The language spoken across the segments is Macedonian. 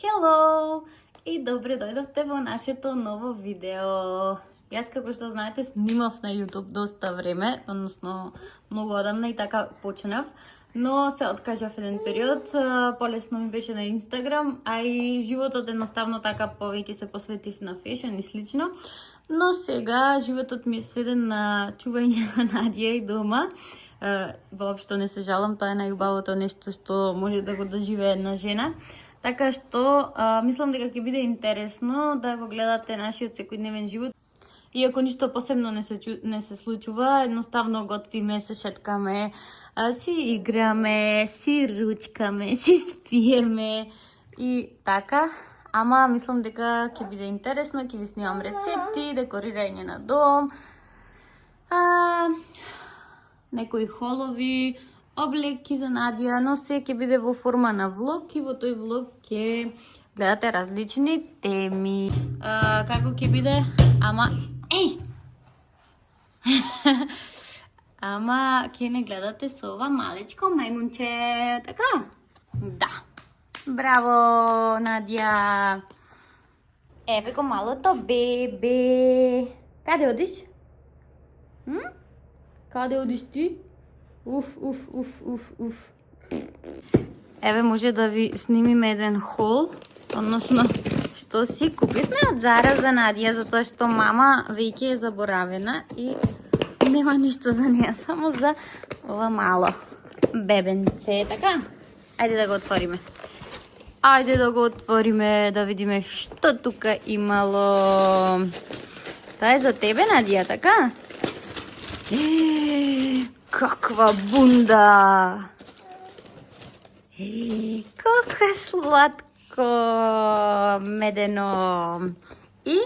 Hello! И добре дојдовте во нашето ново видео. Јас, како што знаете, снимав на YouTube доста време, односно многу одамна и така почнав, но се откажав еден период, полесно ми беше на Instagram, а и животот едноставно така повеќе се посветив на фешн и слично. Но сега животот ми е сведен на чување на Надија и дома. Воопшто не се жалам, тоа е најубавото нешто што може да го доживее една жена. Така што мислам дека ќе биде интересно да го гледате нашиот секојдневен живот. Иако ништо посебно не се случува, едноставно готвиме, се шеткаме, си играме, си ручкаме, си спиеме и така. Ама мислам дека ќе биде интересно, ќе ви снимам рецепти, декорирање на дом, некои холови, облеки за Надија, но се ќе биде во форма на влог и во тој влог ќе гледате различни теми. Како ќе биде? Ама ама ќе не гледате со ова малечко мајмунче, така? Да. Браво, Надја! Еве го малото бебе. Каде одиш? Каде одиш ти? Уф. Еве може да ви снимиме еден хол, односно што си купивме од Зара за Надија, затоа што мама веќе е заборавена и нема ништо за неја, само за ова мало бебенце, така? Ајде да го отвориме. Ајде да го отвориме, да видиме што тука имало. Тоа е за тебе, Надија, така? Каква бунда! Колко сладко медено! И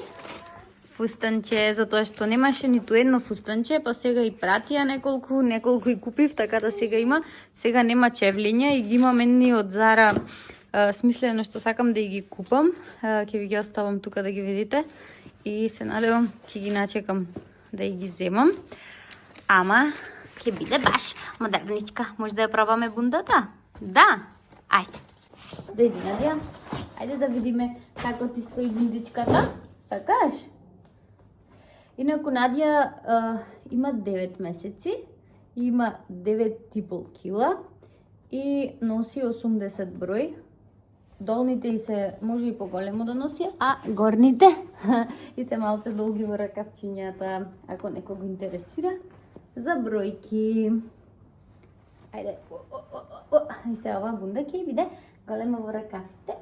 фустанче, затоа што немаше ниту едно фустанче, па сега и пратија неколку и купив, така да сега има. Сега нема чевлиња и ги имам едни од Зара смислено што сакам да ги купам. Ќе ви ги оставам тука да ги видите и се надевам ќе ги начекам да ги земам. Ама ќе биде баш модерничка. Може да ја пробаме бундата? Да? Ајде. Дојди, Надија. Ајде да видиме како ти стои бундичката. Сакаш? Инаку Надија има 9 месеци, има 9,5 кила и носи 80 број. Долните и се може и поголемо да носи, а горните и се малце долги во ракавчињата, ако некој го интересира за бројки. Ајде. И се ова бунда ќе биде голема во ракавите.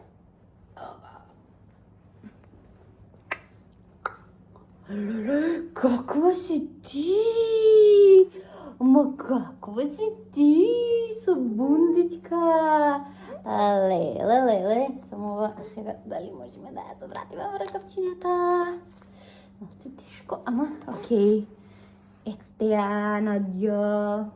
Каква си ти? Ама каква си ти со бундичка? Леле. Само ова сега дали можеме да ја завратиме во ракавчињата? Малце тешко, ама окей. Ете ја, Надја.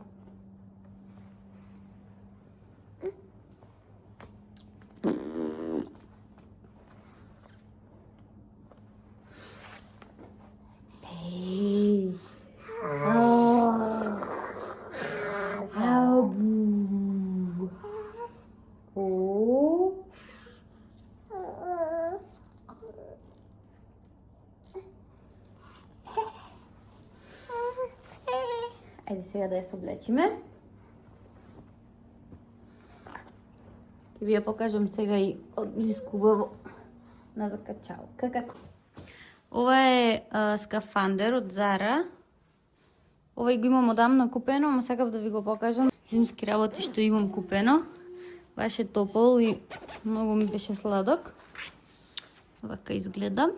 Ајде сега да ја се облечиме. Ќе ви ја покажам сега и одблискубаво на закачалка. Ова е скафандер од Зара. Овој го имам одамна купено, ама сакав да ви го покажам. Зимски работи што имам купено. Баш е топол и многу ми беше сладок. Вака изгледа.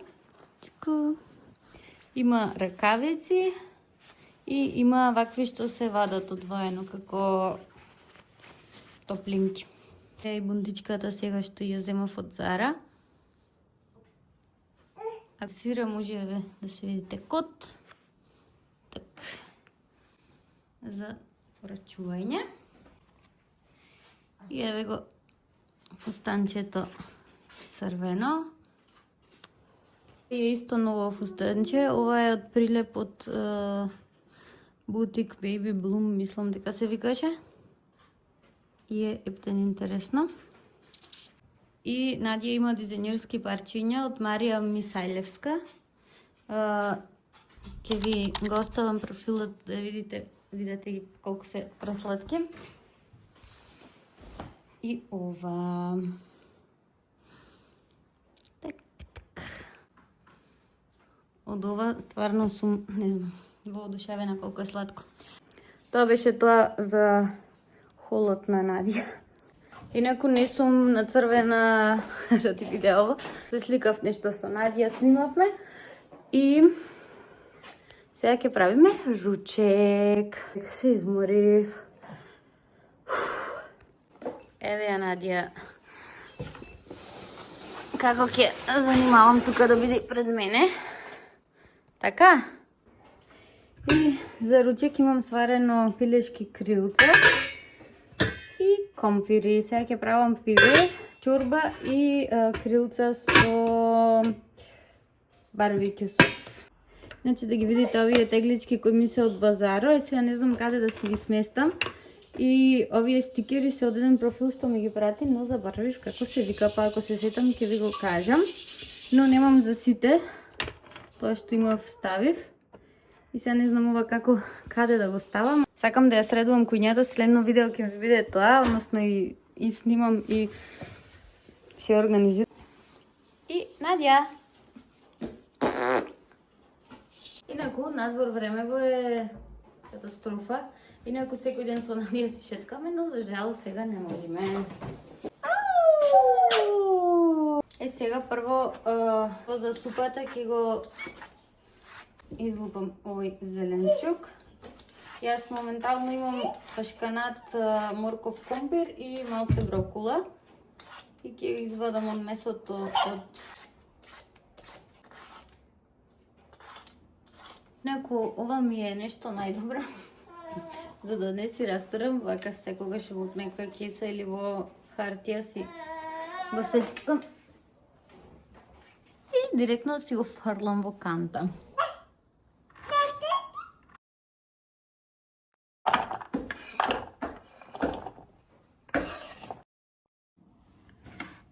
Има ракавици. И има вакви што се вадат одвоено, како топлинки. И бундичката сега што ја земав од Зара. Аксира може да се видите кот. Так. За порачување. И еве го фустанчето црвено. И е исто ново фустанче. Ова е од прилеп од Бутик Baby Bloom, мислам дека се викаше. И е ептен интересно. И Надја има дизајнерски парчиња од Марија Мисајлевска. Ќе ви го оставам профилот да видите ги колку се пресладки. И ова. Од ова стварно сум, не знам, воодушевена колку е сладко. Тоа беше тоа за холот на Надја. Инаку не сум нацрвена ради видеово. Се сликав нешто со Надја, снимавме. И сега ќе правиме ручек. Се изморив. Еве ја Надја. Како ќе занимавам тука да биде пред мене. Така. И за ручек имам сварено пилешки крилца и компири. Сега ќе правам пиве, чорба и крилца со барбекю сос. Значи да ги видите овие теглички кои ми се од базаро и сега не знам каде да си ги сместам. И овие стикери се од еден профил што ми ги прати, но забравив како се вика, па ако се сетам ќе ви го кажам. Но немам за сите. Тоа што имав ставив. И сега не знам ова како, каде да го ставам. Сакам да ја средувам кујњата, следно видео ќе ми биде тоа, односно и снимам и се организирам. И Надја! Инаку, надвор времево е катастрофа. Инаку секој ден со Надја си шеткаме, но за жал сега не можеме. Сега прво за супата ќе го излупам овој зеленчук. Јас моментално имам пашканат, морков, компир и малце брокула. И ќе ги извадам од месото од... Неко, ова ми е нешто најдобро. За да не си растурам, вака секогаш во нека кеса или во хартија си го сечкам. И директно си го фрлам во канта.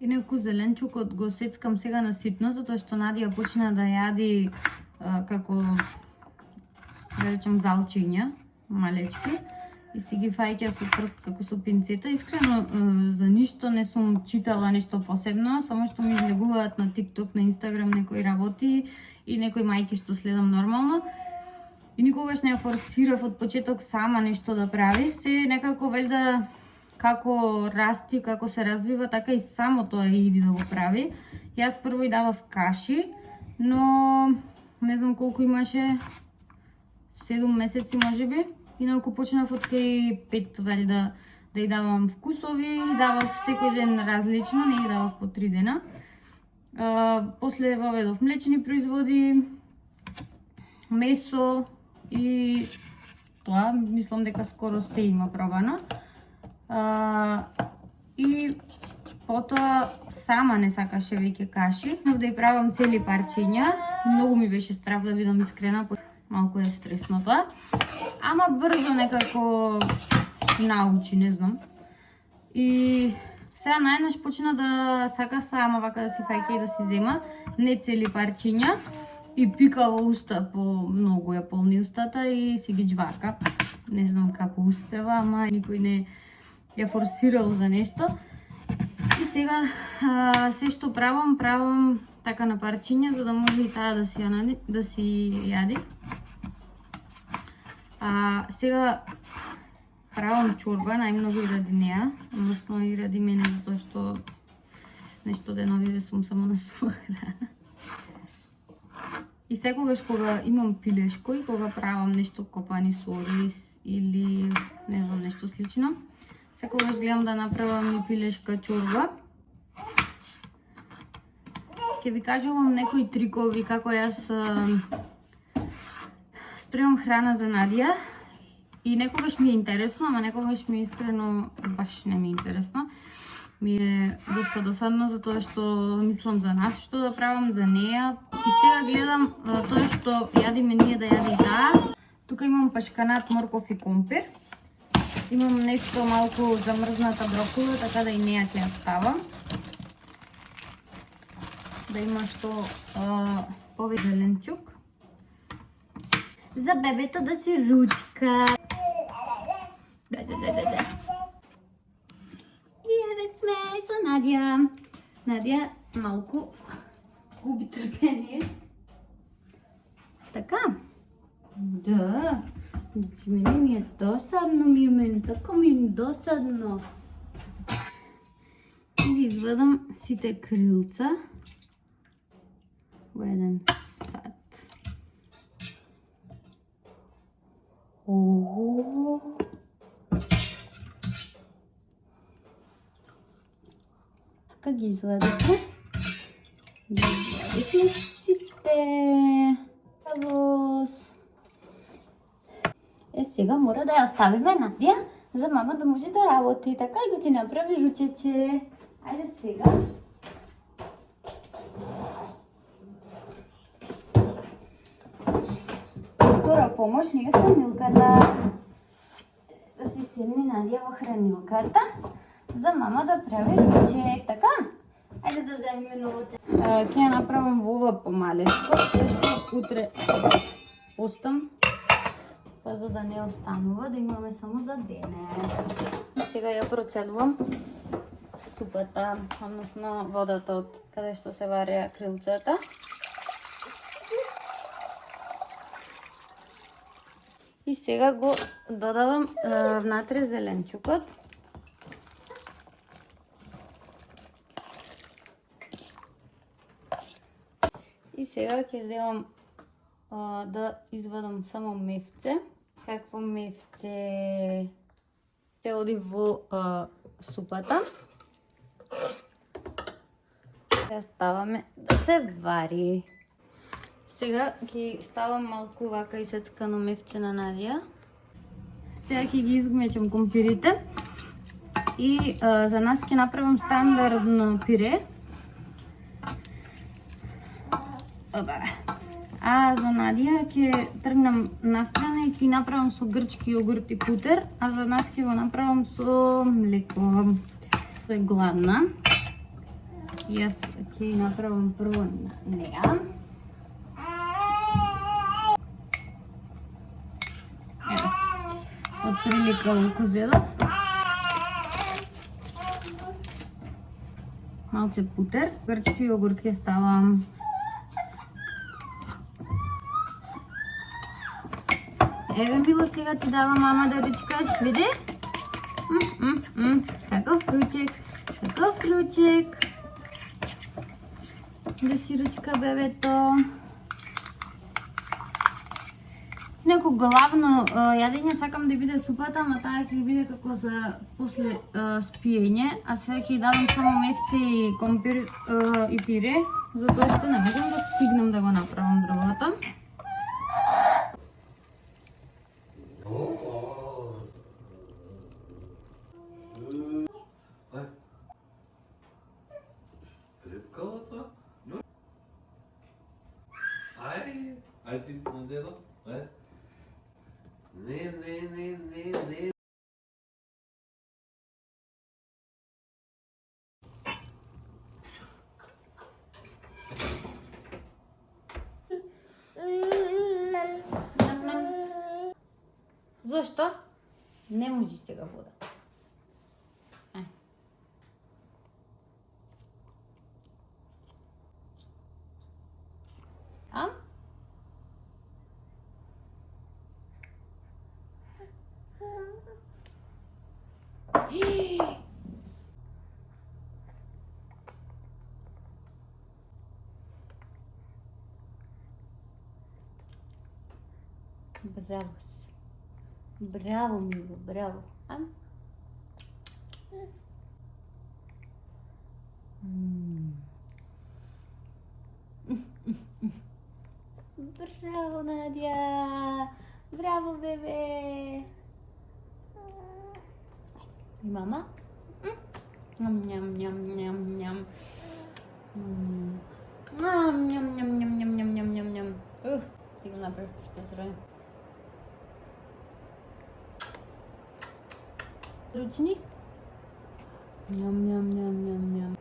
Инаку зеленчукот го сецкам сега на ситно, затоа што Надја почна да јади како, да речем, залчиња, малечки. И си ги фаќа со прст како со пинцета. Искрено, за ништо не сум читала нешто посебно, само што ми излегуваат на TikTok, на Instagram некои работи и некои мајки што следам нормално. И никогаш не ја форсирав од почеток сама нешто да прави. Се некако велда како расти, како се развива, така и само тоа иди да го прави. Јас прво и давав каши, но не знам колку имаше, 7 месеци можеби. Инаку почнав од кај 5 велда да ја давам вкусови, давав секој ден различно, не ја давав по 3 дена. После воведов млечни производи, месо и тоа, мислам дека скоро се има пробано. И потоа сама не сакаше веќе каши, но да ја правам цели парчиња. Многу ми беше страв да бидам искрена, малку е стресно тоа. Ама брзо некако научи, не знам. И сега најнаш почна да сака сама вака да си фаќа и да си зема, не цели парчиња. И пика во уста, по многу ја полни устата и си ги джвака. Не знам како успева, ама никој не ја форсирал за нешто. И сега се што правам така на парчиња, за да може и таа да си јади. Сега правам чорба, најмногу и ради неа, односно и ради мене, затоа што нешто денови сум само на своја храна. И секогаш кога имам пилешко и кога правам нешто копани со ориз или не знам нешто слично, секогаш гледам да направам и пилешка чорба. Ќе ви кажувам некои трикови како јас спремам храна за Надја. И некогаш ми е интересно, ама некогаш ми е искрено баш не ми е интересно. Ми е доста досадно затоа што мислам за нас што да правам за неа. И сега гледам тоа што јадиме ние да јади таа. Тука имам пашканат, морков и компир. Имам нешто малку замрзната брокула, така да и неа ќе ја ставам. да има што повеќе зеленчук. За бебето да си ручка. Да. И еве сме со Надја. Надја малку губи трпение. Така? Да. Значи, мене ми е досадно, така ми е досадно. И ги извадам сите крилца во еден сат. Ого! Така ги извадихме. Ги извадихме сите. Бравос! Сега мора да ја оставиме Надја за мама да може да работи. Така и да ти направи жучече. Ајде сега. Втора помош не е хранилката. Да си седне Надја во хранилката за мама да прави ручек. Така? Ајде да земеме новото. Ќе ја направам во ова помалечко, што утре остам. Па за да не останува, да имаме само за денес. Сега ја процедувам супата, односно водата од каде што се вареа крилцата. И сега го додавам внатре зеленчукот. И сега ќе земам да извадам само мефце. Какво мефце се оди во супата. Ја ставаме да се вари. Сега ќе ставам малку вака исецкано мефце на Надја. Сега ќе ги изгмечам компирите. И за нас ќе направам стандардно пире. А за Надја ќе тргнам настрана и ќе направам со грчки јогурт и путер, а за нас ќе го направам со млеко. Е гладна. Јас ќе направам прво неа. Од прилика луко зедов. Малце путер, грчки јогурт ќе ставам. Еве било сега ти дава мама да ручкаш, види? Каков ручек, каков ручек. Да си ручка бебето. Неко главно јадење сакам да биде супата, ама таа ќе биде како за после спиење, а сега ќе давам само мефце и компир и пире, затоа што не можам да стигнам да го направам другото. Ai ti un dedo? Ne. Зошто? Не можеш сега вода. А? Браво. Браво, мило, браво. А? Браво, Надя! Браво, бебе! И мама? Ням-ням-ням-ням-ням. Ням-ням-ням-ням-ням-ням-ням. Ти го направиш почта зране. Ручни? Ням-ням-ням-ням-ням.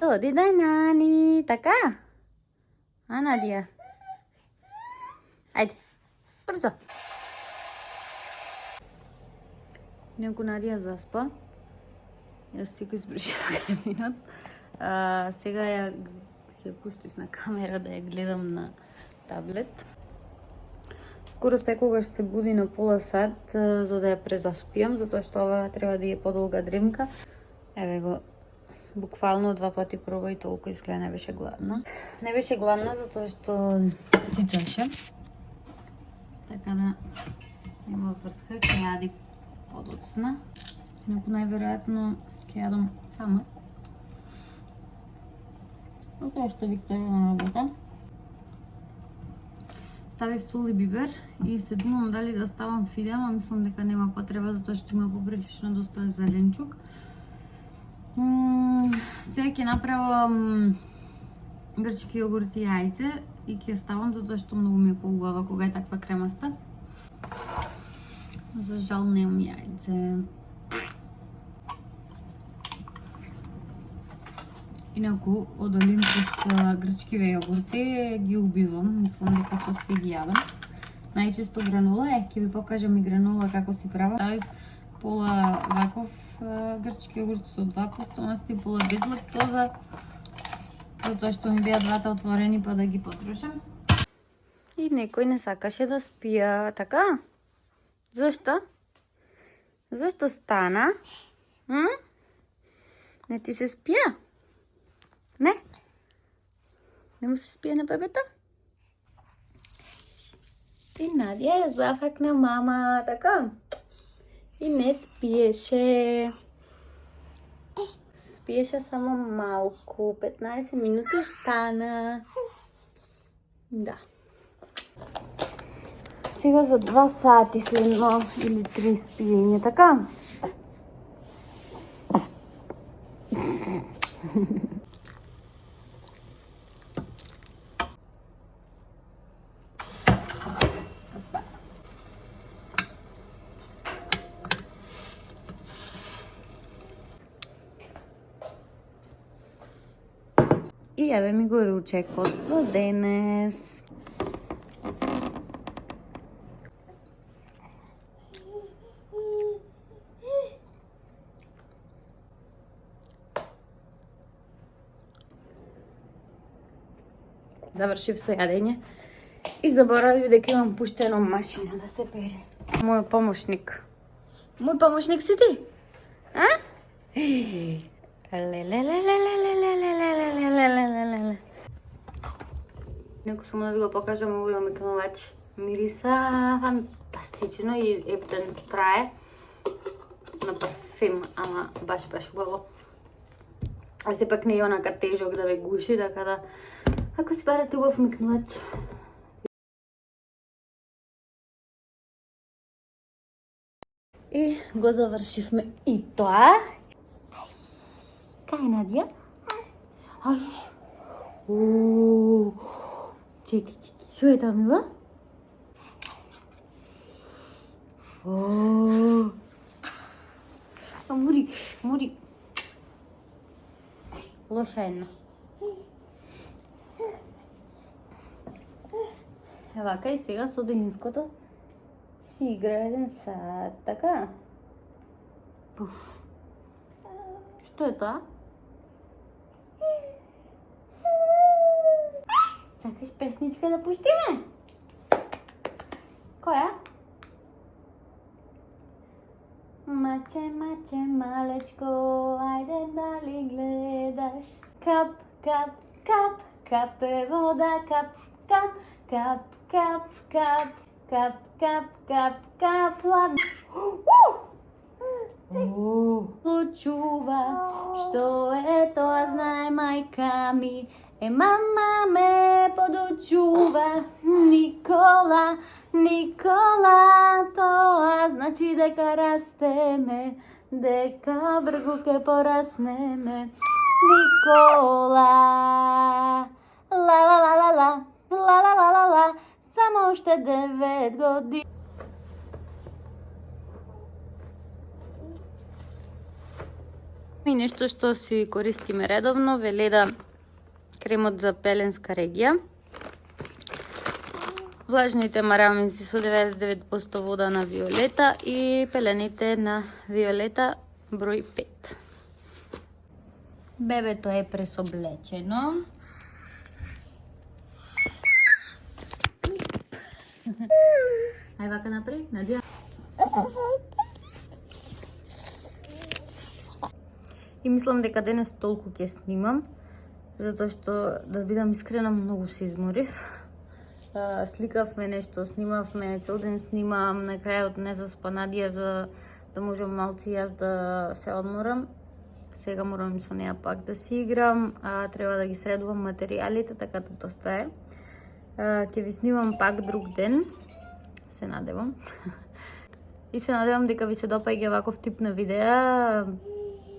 Оди дај нани, така? А, Надија? Ајде, брзо. Инаку Надија заспа. Јас си го избришав креминот. Сега ја се пуштив на камера да ја гледам на таблет. Скоро секогаш се буди на пола сат за да ја презаспијам, затоа што ова треба да е подолга дремка. Еве го, буквално 2 пати проба и толку изгледа не беше гладна. Не беше гладна затоа што цицаше. Така да има врска, ќе јади подоцна. Инаку најверојатно ќе јадам сама. Затоа што Виктор на работа. Ставив сол и бибер и се думам дали да ставам филе, ама мислам дека нема потреба затоа што има поприлично доста зеленчук. Сега ќе направам грчки јогурт и јајце и ќе ставам затоа што многу ми е поубава кога е таква кремаста. За жал немам јајце. Инаку од Олимпус грчкиве јогурти ги убивам, мислам дека со се ги јадам. Најчесто гранола ќе ви покажам и гранола како си правам. Ставив пола ваков грчки јогурт со 2% масти, пола без лактоза, затоа што ми беа двата отворени па да ги потрошам. И некој не сакаше да спија, така? Зашто? Зашто стана? Не ти се спија? Не? Не му се спие на бебето? И Надја ја зафркна мама, така? И не спиеше. Спиеше само малку, 15 минути стана. Да. Сега за 2 сати следно или 3 спиење, така? И еве ми го ручекот за денес. Завршив со јадење и заборавив дека имам пуштено машина да се пере. Мој помошник. Мој помошник си ти? А? Неко само да ви го покажам овој омекнувач. Мириса фантастично и ептен трае на парфем, ама баш убаво. А сепак не е онака тежок да ве гуши, така да ако си барате убав омекнувач. И го завршивме и тоа. Кај Надја? Ај. Чеки. Што е тоа, мила? Мури. Лоша една. Евака и сега со дениското си игра еден сат, така? Пуф. Што е тоа? Сакаш песничка да пуштиме? Која? Маче, малечко, ајде дали гледаш? Кап, кап, кап, капе вода, кап, кап, кап, кап, кап, кап, кап, кап, кап, ладно. Случува, што е тоа, знае мајка ми, мама ме подучува. Никола, тоа значи дека растеме, дека бргу ке пораснеме. Никола, ла, само уште 9 години. И нешто што си користиме редовно, Веледа кремот за пеленска регија. Влажните марамици со 99% вода на Виолета и пелените на Виолета број 5. Бебето е пресоблечено. Ај вака напред, Надја. И мислам дека денес толку ќе снимам, затоа што, да бидам искрена, многу се изморив. Сликавме нешто, снимавме, цел ден снимам, на крајот не заспа Надја за да можам малци јас да се одморам. Сега морам со неа пак да си играм, треба да ги средувам материјалите, така да доста е. Ќе ви снимам пак друг ден, се надевам. И се надевам дека ви се допаѓа ваков тип на видеа,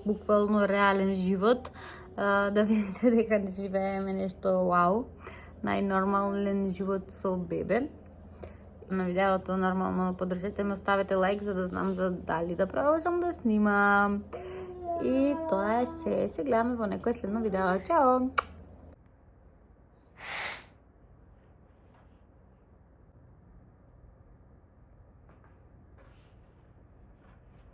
буквално реален живот, да видите дека не живееме нешто вау, најнормален живот со бебе. На видеото нормално поддржете ме, оставете лайк за да знам за дали да продолжам да снимам. И тоа е се. Се гледаме во некој следно видео. Чао!